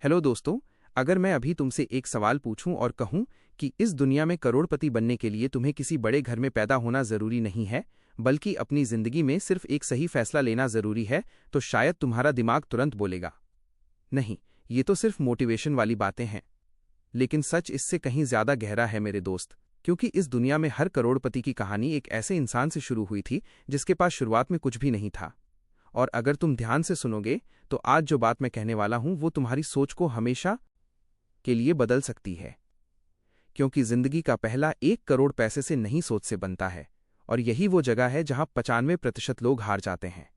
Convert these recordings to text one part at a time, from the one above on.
Hello दोस्तों, अगर मैं अभी तुमसे एक सवाल पूछूं और कहूं कि इस दुनिया में करोड़पति बनने के लिए तुम्हें किसी बड़े घर में पैदा होना जरूरी नहीं है, बल्कि अपनी जिंदगी में सिर्फ एक सही फैसला लेना जरूरी है, तो शायद तुम्हारा दिमाग तुरंत बोलेगा, नहीं, ये तो सिर्फ मोटिवेशन वाली बातें हैं। लेकिन सच इससे कहीं ज्यादा गहरा है मेरे दोस्त, क्योंकि इस दुनिया में हर करोड़पति की कहानी एक ऐसे इंसान से शुरू हुई थी जिसके पास शुरुआत में कुछ भी नहीं था। और अगर तुम ध्यान से सुनोगे तो आज जो बात मैं कहने वाला हूं वो तुम्हारी सोच को हमेशा के लिए बदल सकती है। क्योंकि जिंदगी का पहला 1 करोड़ पैसे से नहीं सोच से बनता है, और यही वो जगह है जहां 95% लोग हार जाते हैं,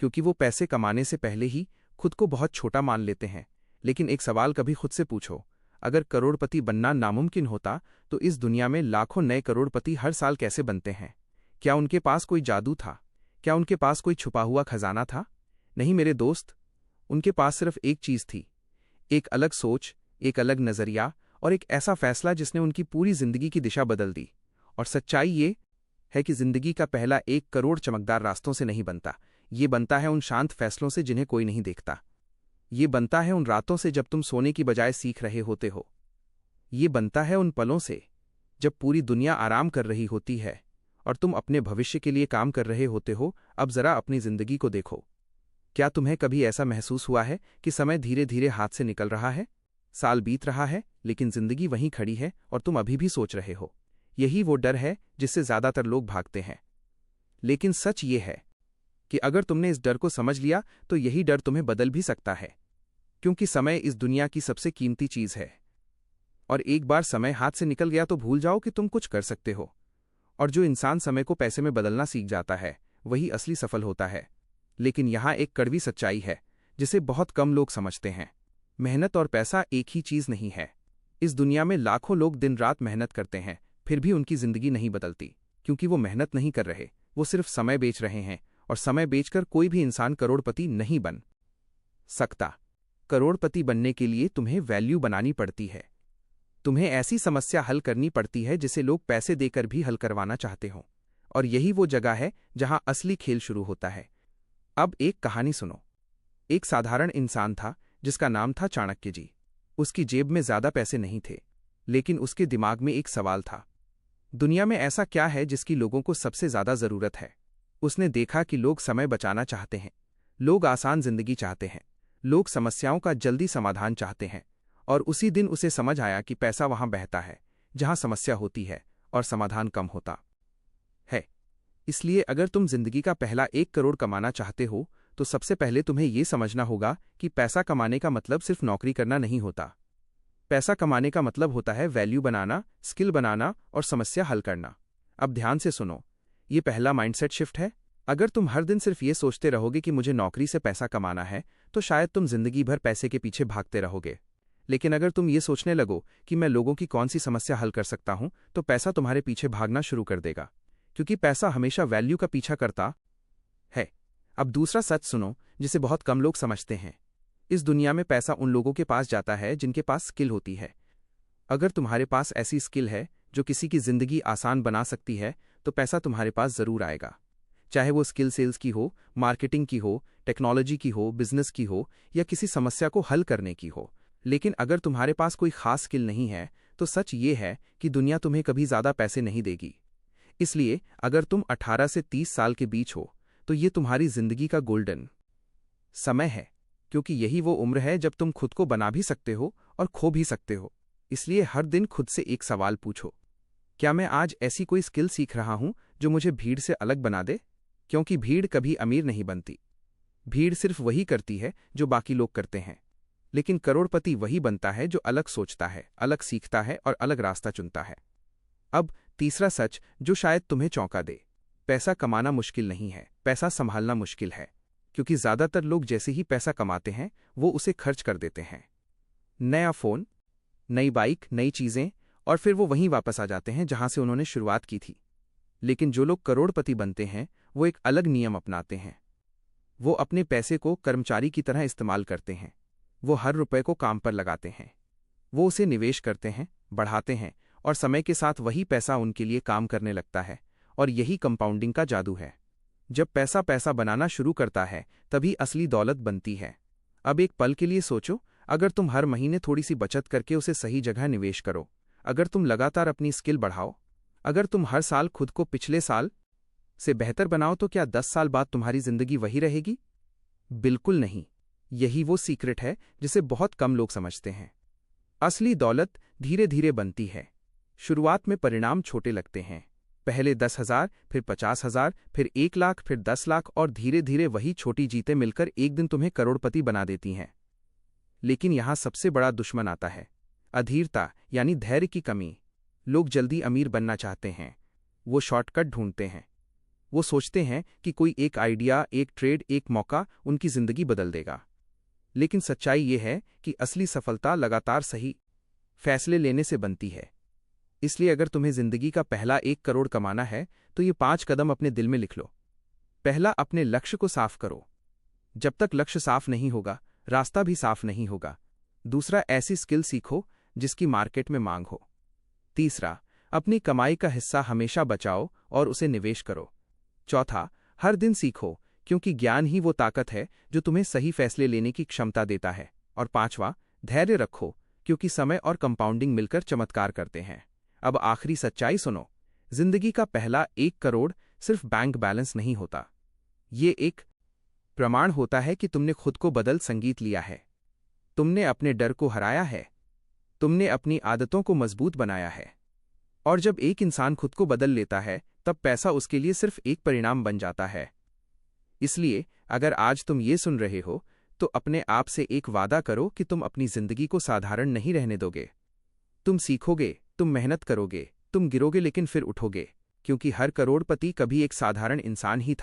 क्योंकि वो पैसे कमाने से पहले ही खुद को बहुत छोटा मान लेते हैं। लेकिन एक सवाल कभी खुद से पूछो, अगर करोड़पति बनना नामुमकिन होता तो इस दुनिया में लाखों नए करोड़पति हर साल कैसे बनते हैं? क्या उनके पास कोई जादू था? क्या उनके पास कोई छुपा हुआ खजाना था? नहीं मेरे दोस्त, उनके पास सिर्फ एक चीज थी, एक अलग सोच, एक अलग नजरिया और एक ऐसा फैसला जिसने उनकी पूरी जिंदगी की दिशा बदल दी। और सच्चाई ये है कि जिंदगी का पहला 1 करोड़ चमकदार रास्तों से नहीं बनता, ये बनता है उन शांत फैसलों से जिन्हें कोई नहीं देखता। ये बनता है उन रातों से जब तुम सोने की बजाय सीख रहे होते हो। ये बनता है उन पलों से जब पूरी दुनिया आराम कर रही होती है और तुम अपने भविष्य के लिए काम कर रहे होते हो। अब जरा अपनी जिंदगी को देखो। क्या तुम्हें कभी ऐसा महसूस हुआ है कि समय धीरे धीरे हाथ से निकल रहा है? साल बीत रहा है लेकिन जिंदगी वहीं खड़ी है और तुम अभी भी सोच रहे हो। यही वो डर है जिससे ज्यादातर लोग भागते हैं। लेकिन सच ये है कि अगर तुमने इस डर को समझ लिया तो यही डर तुम्हें बदल भी सकता है, क्योंकि समय इस दुनिया की सबसे कीमती चीज है। और एक बार समय हाथ से निकल गया तो भूल जाओ कि तुम कुछ कर सकते हो। और जो इंसान समय को पैसे में बदलना सीख जाता है वही असली सफल होता है। लेकिन यहां एक कड़वी सच्चाई है जिसे बहुत कम लोग समझते हैं। मेहनत और पैसा एक ही चीज नहीं है। इस दुनिया में लाखों लोग दिन रात मेहनत करते हैं, फिर भी उनकी जिंदगी नहीं बदलती, क्योंकि वो मेहनत नहीं कर रहे, वो सिर्फ समय बेच रहे हैं। और समय बेचकर कोई भी इंसान करोड़पति नहीं बन सकता। करोड़पति बनने के लिए तुम्हें वैल्यू बनानी पड़ती है। तुम्हें ऐसी समस्या हल करनी पड़ती है जिसे लोग पैसे देकर भी हल करवाना चाहते हों। और यही वो जगह है जहां असली खेल शुरू होता है। अब एक कहानी सुनो। एक साधारण इंसान था जिसका नाम था चाणक्य जी। उसकी जेब में ज्यादा पैसे नहीं थे, लेकिन उसके दिमाग में एक सवाल था, दुनिया में ऐसा क्या है जिसकी लोगों को सबसे ज्यादा जरूरत है? उसने देखा कि लोग समय बचाना चाहते हैं, लोग आसान जिंदगी चाहते हैं, लोग समस्याओं का जल्दी समाधान चाहते हैं। और उसी दिन उसे समझ आया कि पैसा वहां बहता है जहां समस्या होती है और समाधान कम होता है। इसलिए अगर तुम जिंदगी का पहला 1 करोड़ कमाना चाहते हो तो सबसे पहले तुम्हें यह समझना होगा कि पैसा कमाने का मतलब सिर्फ नौकरी करना नहीं होता। पैसा कमाने का मतलब होता है वैल्यू बनाना, स्किल बनाना और समस्या हल करना। अब ध्यान से सुनो, ये पहला माइंडसेट शिफ्ट है। अगर तुम हर दिन सिर्फ ये सोचते रहोगे कि मुझे नौकरी से पैसा कमाना है, तो शायद तुम जिंदगी भर पैसे के पीछे भागते रहोगे। लेकिन अगर तुम ये सोचने लगो कि मैं लोगों की कौन सी समस्या हल कर सकता हूं, तो पैसा तुम्हारे पीछे भागना शुरू कर देगा, क्योंकि पैसा हमेशा वैल्यू का पीछा करता है। अब दूसरा सच सुनो जिसे बहुत कम लोग समझते हैं। इस दुनिया में पैसा उन लोगों के पास जाता है जिनके पास स्किल होती है। अगर तुम्हारे पास ऐसी स्किल है जो किसी की जिंदगी आसान बना सकती है, तो पैसा तुम्हारे पास जरूर आएगा। चाहे वो स्किल सेल्स की हो, मार्केटिंग की हो, टेक्नोलॉजी की हो, बिजनेस की हो या किसी समस्या को हल करने की हो। लेकिन अगर तुम्हारे पास कोई खास स्किल नहीं है, तो सच ये है कि दुनिया तुम्हें कभी ज्यादा पैसे नहीं देगी। इसलिए अगर तुम 18 से 30 साल के बीच हो, तो ये तुम्हारी जिंदगी का गोल्डन समय है, क्योंकि यही वो उम्र है जब तुम खुद को बना भी सकते हो और खो भी सकते हो। इसलिए हर दिन खुद से एक सवाल पूछो, क्या मैं आज ऐसी कोई स्किल सीख रहा हूं जो मुझे भीड़ से अलग बना दे? क्योंकि भीड़ कभी अमीर नहीं बनती। भीड़ सिर्फ वही करती है जो बाकी लोग करते हैं। लेकिन करोड़पति वही बनता है जो अलग सोचता है, अलग सीखता है और अलग रास्ता चुनता है। अब तीसरा सच जो शायद तुम्हें चौंका दे, पैसा कमाना मुश्किल नहीं है, पैसा संभालना मुश्किल है। क्योंकि ज्यादातर लोग जैसे ही पैसा कमाते हैं वो उसे खर्च कर देते हैं। नया फोन, नई बाइक, नई चीजें, और फिर वो वहीं वापस आ जाते हैं जहां से उन्होंने शुरुआत की थी। लेकिन जो लोग करोड़पति बनते हैं वो एक अलग नियम अपनाते हैं। वो अपने पैसे को कर्मचारी की तरह इस्तेमाल करते हैं। वो हर रुपए को काम पर लगाते हैं। वो उसे निवेश करते हैं, बढ़ाते हैं, और समय के साथ वही पैसा उनके लिए काम करने लगता है। और यही कंपाउंडिंग का जादू है। जब पैसा पैसा बनाना शुरू करता है तभी असली दौलत बनती है। अब एक पल के लिए सोचो, अगर तुम हर महीने थोड़ी सी बचत करके उसे सही जगह निवेश करो, अगर तुम लगातार अपनी स्किल बढ़ाओ, अगर तुम हर साल खुद को पिछले साल से बेहतर बनाओ, तो क्या 10 साल बाद तुम्हारी जिंदगी वही रहेगी? बिल्कुल नहीं। यही वो सीक्रेट है जिसे बहुत कम लोग समझते हैं। असली दौलत धीरे धीरे बनती है। शुरुआत में परिणाम छोटे लगते हैं, पहले 10,000, फिर 50,000, फिर 1 लाख, फिर 10 लाख, और धीरे धीरे वही छोटी जीतें मिलकर एक दिन तुम्हें करोड़पति बना देती हैं। लेकिन यहां सबसे बड़ा दुश्मन आता है, अधीरता यानी धैर्य की कमी। लोग जल्दी अमीर बनना चाहते हैं, वो शॉर्टकट ढूंढते हैं। वो सोचते हैं कि कोई एक आइडिया, एक ट्रेड, एक मौका उनकी जिंदगी बदल देगा। लेकिन सच्चाई ये है कि असली सफलता लगातार सही फैसले लेने से बनती है। इसलिए अगर तुम्हें जिंदगी का पहला 1 करोड़ कमाना है, तो ये 5 कदम अपने दिल में लिख लो। पहला, अपने लक्ष्य को साफ करो। जब तक लक्ष्य साफ नहीं होगा, रास्ता भी साफ नहीं होगा। दूसरा, ऐसी स्किल सीखो जिसकी मार्केट में मांग हो। तीसरा, अपनी कमाई का हिस्सा हमेशा बचाओ और उसे निवेश करो। चौथा, हर दिन सीखो, क्योंकि ज्ञान ही वो ताकत है जो तुम्हें सही फैसले लेने की क्षमता देता है। और पांचवा, धैर्य रखो, क्योंकि समय और कंपाउंडिंग मिलकर चमत्कार करते हैं। अब आखिरी सच्चाई सुनो, जिंदगी का पहला 1 करोड़ सिर्फ बैंक बैलेंस नहीं होता। ये एक प्रमाण होता है कि तुमने खुद को बदल संगीत लिया है, तुमने अपने डर को हराया है, तुमने अपनी आदतों को मजबूत बनाया है। और जब एक इंसान खुद को बदल लेता है, तब पैसा उसके लिए सिर्फ एक परिणाम बन जाता है। इसलिए अगर आज तुम ये सुन रहे हो, तो अपने आप से एक वादा करो कि तुम अपनी जिंदगी को साधारण नहीं रहने दोगे। तुम सीखोगे, तुम मेहनत करोगे, तुम गिरोगे लेकिन फिर उठोगे, क्योंकि हर करोड़पति कभी एक साधारण इंसान ही था।